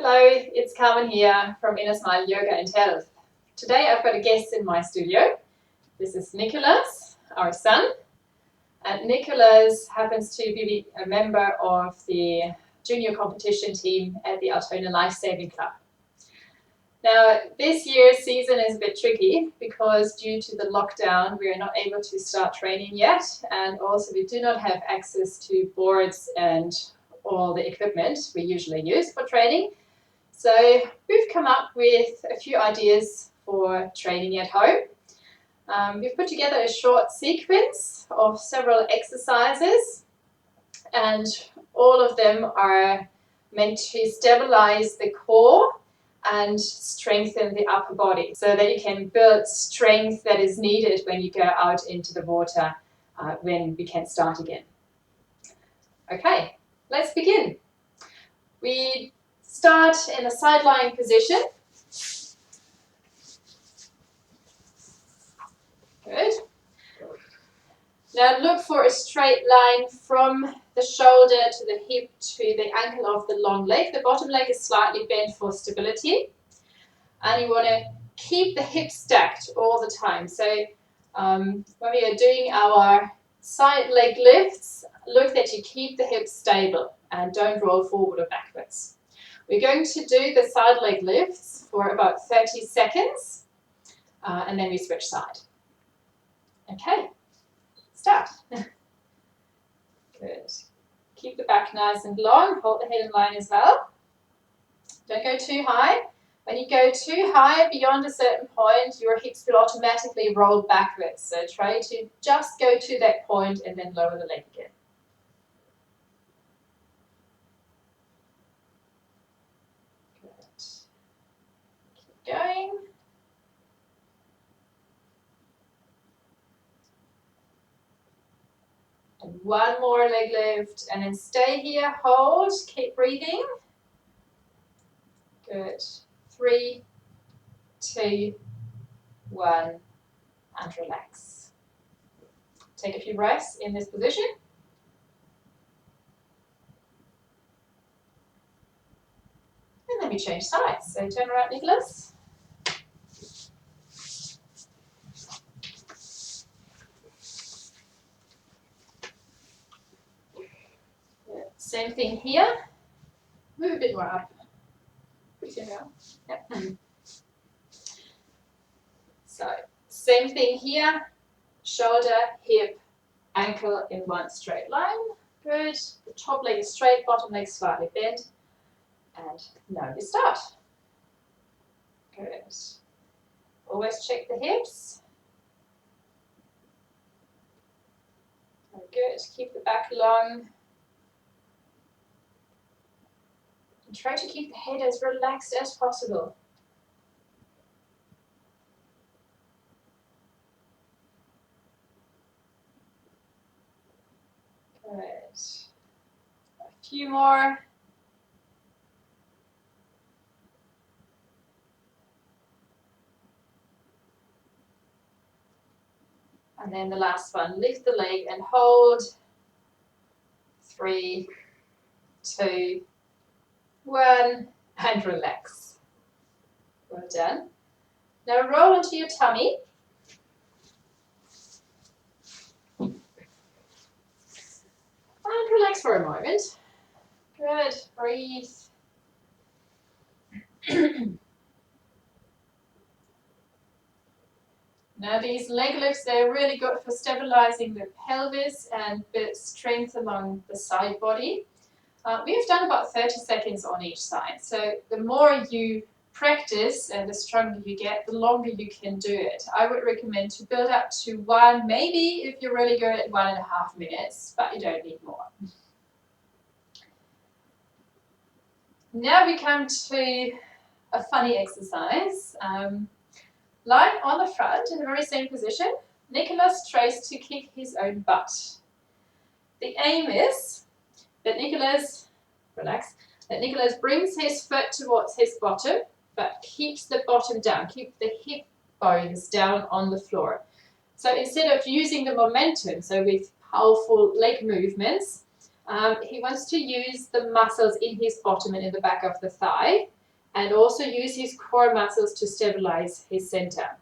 Hello, it's Carmen here from Inner Smile Yoga and Health. Today I've got a guest in my studio. This is Nicholas, our son. And Nicholas happens to be a member of the junior competition team at the Altona Lifesaving Club. Now, this year's season is a bit tricky because due to the lockdown, we are not able to start training yet. And also we do not have access to boards and all the equipment we usually use for training. So we've come up with a few ideas for training at home. We've put together a short sequence of several exercises, and all of them are meant to stabilize the core and strengthen the upper body so that you can build strength that is needed when you go out into the water when we can start again. Okay, let's begin. We start in a side lying position. Good. Now look for a straight line from the shoulder to the hip to the ankle of the long leg. The bottom leg is slightly bent for stability. And you want to keep the hips stacked all the time. So when we are doing our side leg lifts, look that you keep the hips stable and don't roll forward or backwards. We're going to do the side leg lifts for about 30 seconds and then we switch side. Okay, start. Good. Keep the back nice and long, hold the head in line as well. Don't go too high. When you go too high beyond a certain point, your hips will automatically roll backwards. So try to just go to that point and then lower the leg again. Good. Keep going. And one more leg lift, and then stay here, hold, keep breathing. Good. 3, 2, 1, and relax. Take a few breaths in this position. And then we change sides. So turn around, Nicholas. Same thing here. Move a bit more up. Yep. So, same thing here. Shoulder, hip, ankle in one straight line. Good. The top leg is straight, bottom leg slightly bent. And now we start. Good. Always check the hips. Very good. Keep the back long. And try to keep the head as relaxed as possible. Good. A few more. And then the last one, lift the leg and hold. 3, 2, 1, and relax. Well done. Now roll onto your tummy. And relax for a moment. Good. Breathe. Now these leg lifts, they're really good for stabilizing the pelvis and bit strength along the side body. We've done about 30 seconds on each side. So the more you practice and the stronger you get, the longer you can do it. I would recommend to build up to 1, maybe if you're really good at 1.5 minutes, but you don't need more. Now we come to a funny exercise. Lying on the front in the very same position, Nicholas tries to kick his own butt. The aim is that Nicholas, relax, that Nicholas brings his foot towards his bottom, but keeps the bottom down, keep the hip bones down on the floor. So instead of using the momentum, so with powerful leg movements, He wants to use the muscles in his bottom and in the back of the thigh, and also use his core muscles to stabilize his center.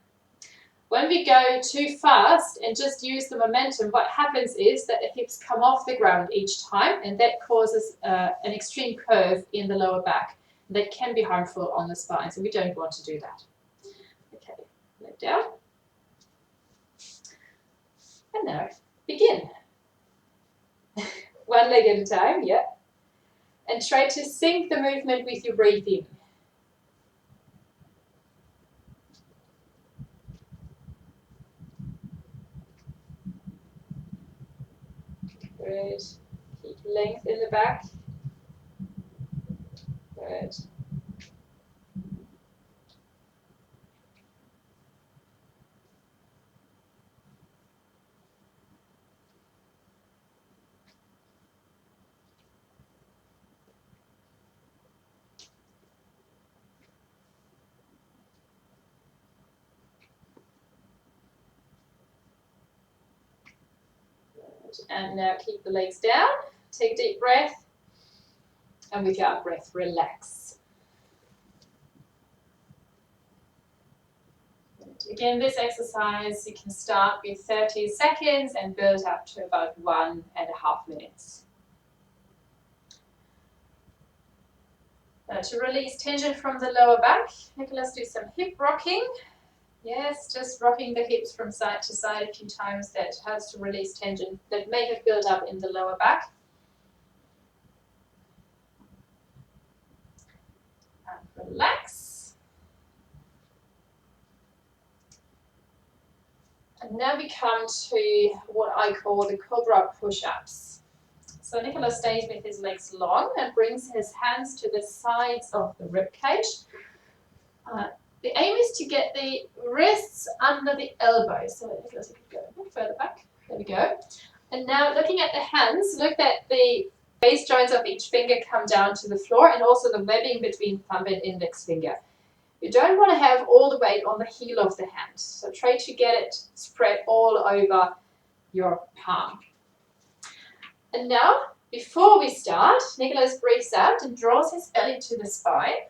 When we go too fast and just use the momentum, what happens is that the hips come off the ground each time, and that causes an extreme curve in the lower back that can be harmful on the spine, so we don't want to do that. Okay, leg down. And now, begin. One leg at a time, yeah. And try to sync the movement with your breathing. Good. Keep length in the back. Good. And now keep the legs down. Take a deep breath. And with your out breath, relax. Again, this exercise, you can start with 30 seconds and build up to about 1.5 minutes. Now to release tension from the lower back, let's do some hip rocking. Yes, just rocking the hips from side to side a few times. That helps to release tension that may have built up in the lower back. And relax. And now we come to what I call the cobra push-ups. So Nicholas stays with his legs long and brings his hands to the sides of the rib cage. The aim is to get the wrists under the elbows. So Nicholas, you could go a bit further back. There we go. And now looking at the hands, look that the base joints of each finger come down to the floor, and also the webbing between thumb and index finger. You don't want to have all the weight on the heel of the hand. So try to get it spread all over your palm. And now, before we start, Nicholas breathes out and draws his belly to the spine.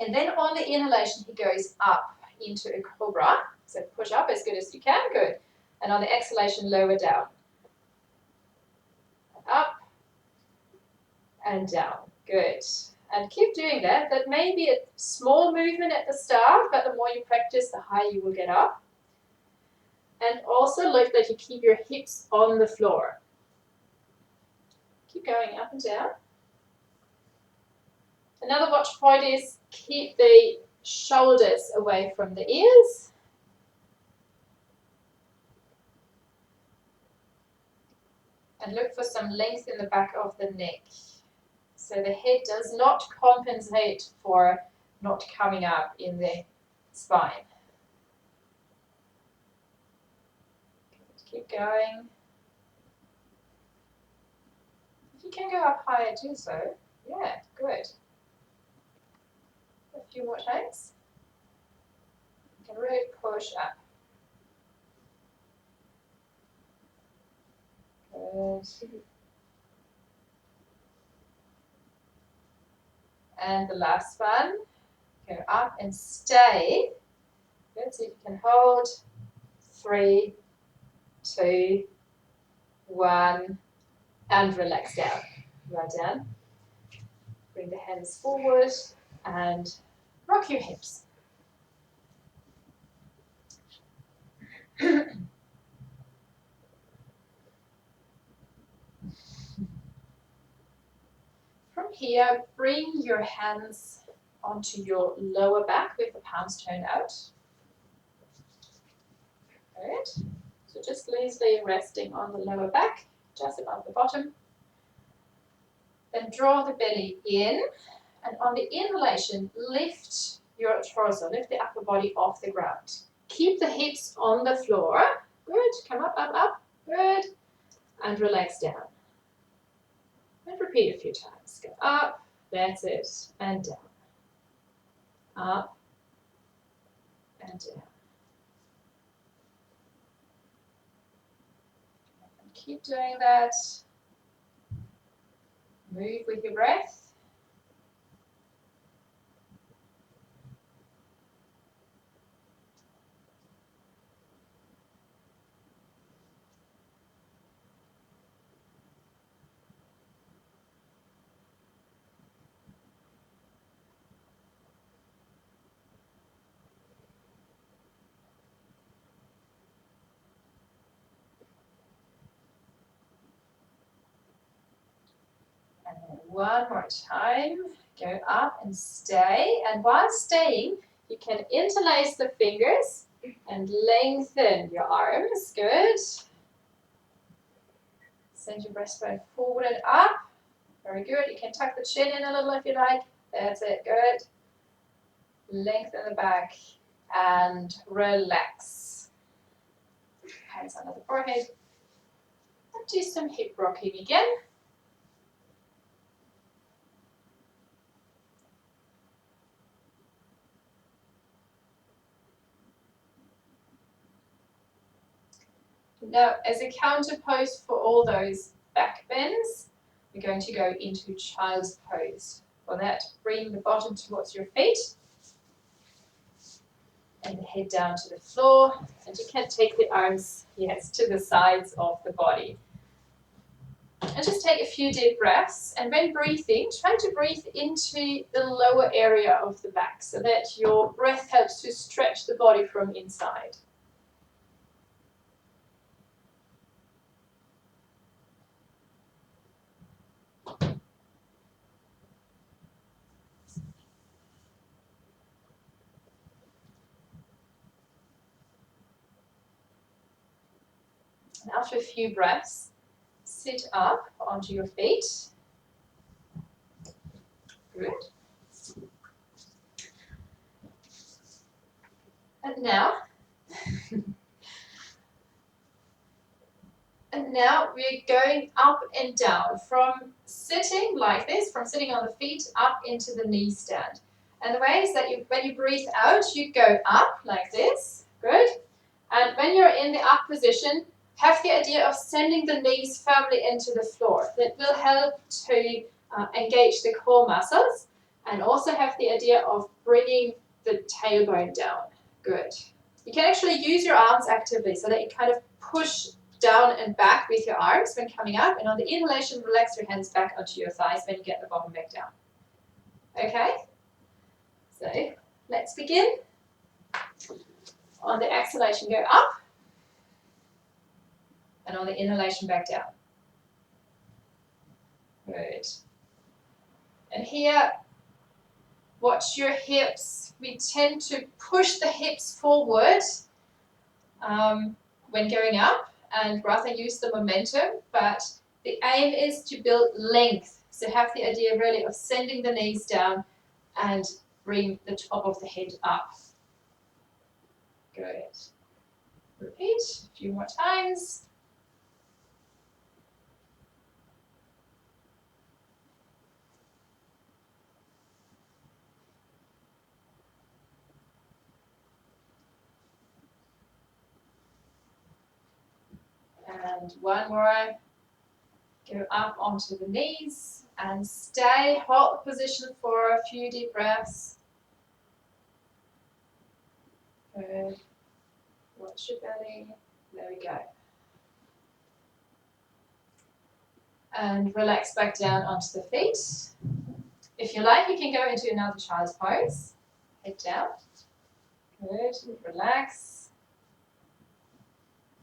And then on the inhalation, he goes up into a cobra. So push up as good as you can, good. And on the exhalation, lower down. Up and down, good. And keep doing that. That may be a small movement at the start, but the more you practice, the higher you will get up. And also look that you keep your hips on the floor. Keep going up and down. Another watch point is keep the shoulders away from the ears. And look for some length in the back of the neck. So the head does not compensate for not coming up in the spine. Keep going. If you can go up higher, do so. Yeah, good. A few more times. You can really push up. Good. And the last one, go up and stay. Good, so you can hold. 3, 2, 1, and relax down. Right down. Bring the hands forward and rock your hips. From here, bring your hands onto your lower back with the palms turned out. Good. So just lazily resting on the lower back, just above the bottom. Then draw the belly in, and on the inhalation, lift your torso, lift the upper body off the ground. Keep the hips on the floor. Good. Come up, up, up. Good. And relax down. And repeat a few times. Go up, that's it, and down. Up and down. And keep doing that. Move with your breath. And then one more time. Go up and stay. And while staying, you can interlace the fingers and lengthen your arms. Good. Send your breastbone forward and up. Very good. You can tuck the chin in a little if you like. That's it. Good. Lengthen the back and relax. Hands under the forehead. And do some hip rocking again. Now, as a counter pose for all those back bends, we're going to go into child's pose. For that, bring the bottom towards your feet and the head down to the floor. And you can take the arms, yes, to the sides of the body. And just take a few deep breaths. And when breathing, try to breathe into the lower area of the back so that your breath helps to stretch the body from inside. And after a few breaths, sit up onto your feet. Good. And now we're going up and down from sitting like this, from sitting on the feet up into the knee stand. And the way is that when you breathe out, you go up like this. Good. And when you're in the up position, have the idea of sending the knees firmly into the floor. That will help to engage the core muscles, and also have the idea of bringing the tailbone down. Good. You can actually use your arms actively so that you kind of push down and back with your arms when coming up, and on the inhalation, relax your hands back onto your thighs when you get the bottom back down. Okay? So let's begin. On the exhalation, go up. And on the inhalation, back down. Good. And here, watch your hips. We tend to push the hips forward when going up and rather use the momentum, but the aim is to build length. So have the idea really of sending the knees down and bring the top of the head up. Good. Repeat a few more times. And one more. Go up onto the knees and stay. Hold the position for a few deep breaths. Good. Watch your belly. There we go. And relax back down onto the feet. If you like, you can go into another child's pose. Head down. Good. Relax.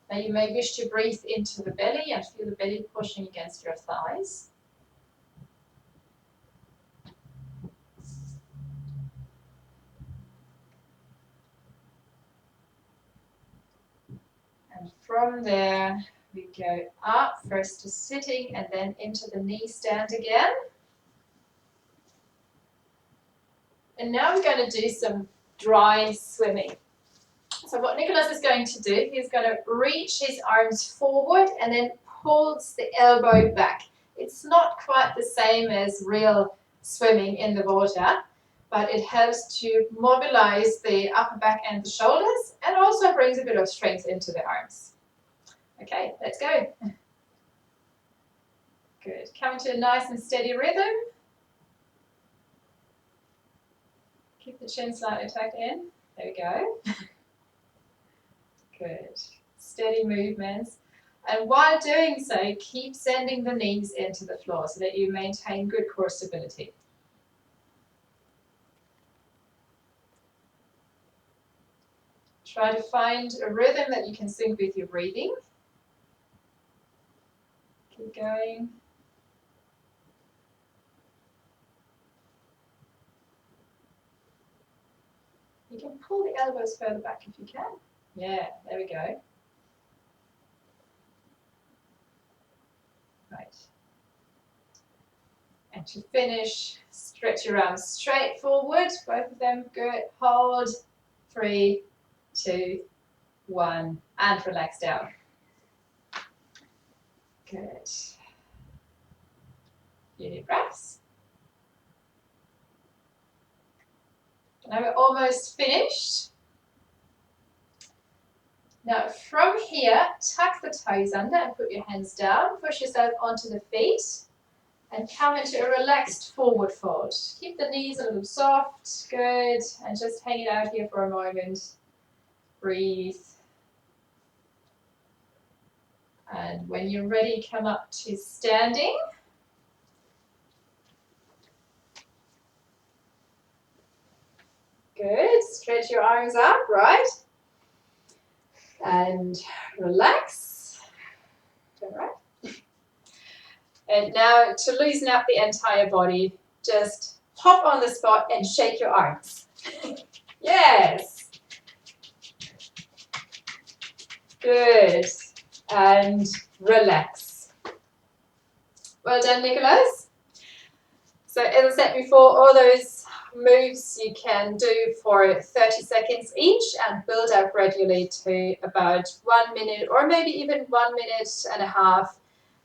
Now you may wish to breathe into the belly and feel the belly pushing against your thighs. And from there, we go up, first to sitting and then into the knee stand again. And now we're going to do some dry swimming. So what Nicholas is going to do, he's going to reach his arms forward and then pulls the elbow back. It's not quite the same as real swimming in the water, but it helps to mobilize the upper back and the shoulders, and also brings a bit of strength into the arms. Okay, let's go. Good. Coming to a nice and steady rhythm. Keep the chin slightly tucked in. There we go. Good. Steady movements. And while doing so, keep sending the knees into the floor so that you maintain good core stability. Try to find a rhythm that you can sync with your breathing. Keep going. You can pull the elbows further back if you can. Yeah, there we go. Right. And to finish, stretch your arms straight forward, both of them. Good. Hold. 3, 2, 1, and relax down. Good. Few breaths. Now we're almost finished. Now from here, tuck the toes under and put your hands down. Push yourself onto the feet and come into a relaxed forward fold. Keep the knees a little soft. Good. And just hang it out here for a moment. Breathe. And when you're ready, come up to standing. Good. Stretch your arms up, right? And relax. Turn right. And now to loosen up the entire body, just hop on the spot and shake your arms. Yes. Good. And relax. Well done, Nicholas. So as I said before, all those moves you can do for 30 seconds each and build up gradually to about 1 minute or maybe even 1 minute and a half.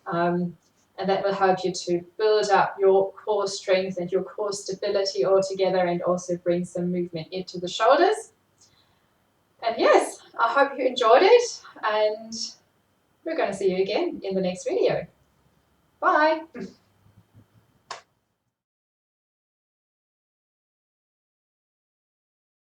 And that will help you to build up your core strength and your core stability all together and also bring some movement into the shoulders. And yes, I hope you enjoyed it and we're going to see you again in the next video. Bye.